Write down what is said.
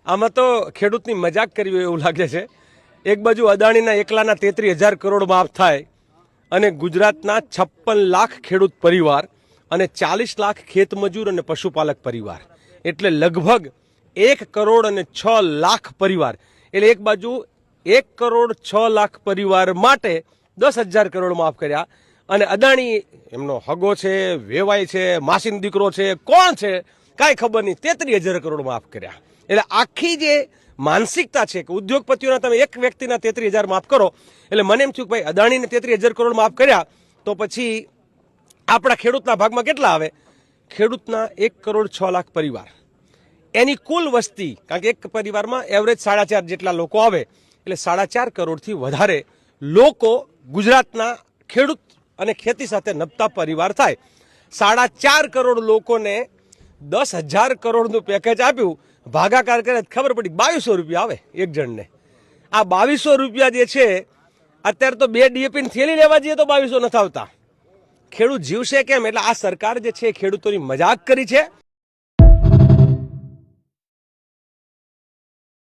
આમાં તો ખેડૂતની મજાક કરવી હોય એવું લાગે છે। એક બાજુ અદાણીના એકલાના 33,000 કરોડ માફ થાય અને ગુજરાતના 56 લાખ ખેડૂત પરિવાર અને 40 લાખ ખેતમજૂર અને પશુપાલક પરિવાર એટલે લગભગ 1 કરોડ અને 6 લાખ પરિવાર એટલે એક બાજુ 1 કરોડ 6 લાખ પરિવાર માટે 10,000 કરોડ માફ કર્યા અને અદાણી એમનો હગો છે, વેવાય છે, માસીનો દીકરો છે, કોણ છે કાંઈ ખબર નહીં, 33,000 કરોડ માફ કર્યા। એટલે આખી જે માનસિકતા છે કે ઉદ્યોગપતિઓના તમે એક વ્યક્તિના 33,000 માફ કરો એટલે મને એમ થયું કે ભાઈ અદાણીને 33,000 કરોડ માફ કર્યા તો પછી આપણા ખેડૂતના ભાગમાં કેટલા આવે? ખેડૂતના 1 કરોડ 6 લાખ પરિવાર એની કુલ વસ્તી, કારણ કે એક પરિવારમાં એવરેજ 4.5 જેટલા લોકો આવે એટલે 4.5 કરોડથી વધારે લોકો ગુજરાતના ખેડૂત અને ખેતી સાથે નભતા પરિવાર થાય। 4.5 કરોડ લોકોને 10,000 કરોડનું પેકેજ આપ્યું, ભાગાકાર કરે ખબર પડી 2200 રૂપિયા આવે એક જણને। આ 2200 રૂપિયા જે છે અત્યારે તો 2 ડીએપીની થેલી લેવા જઈએ તો 2200 નથી આવતા। ખેડૂત જીવશે કેમ? એટલે આ સરકાર જે છે ખેડૂતોની મજાક કરી છે।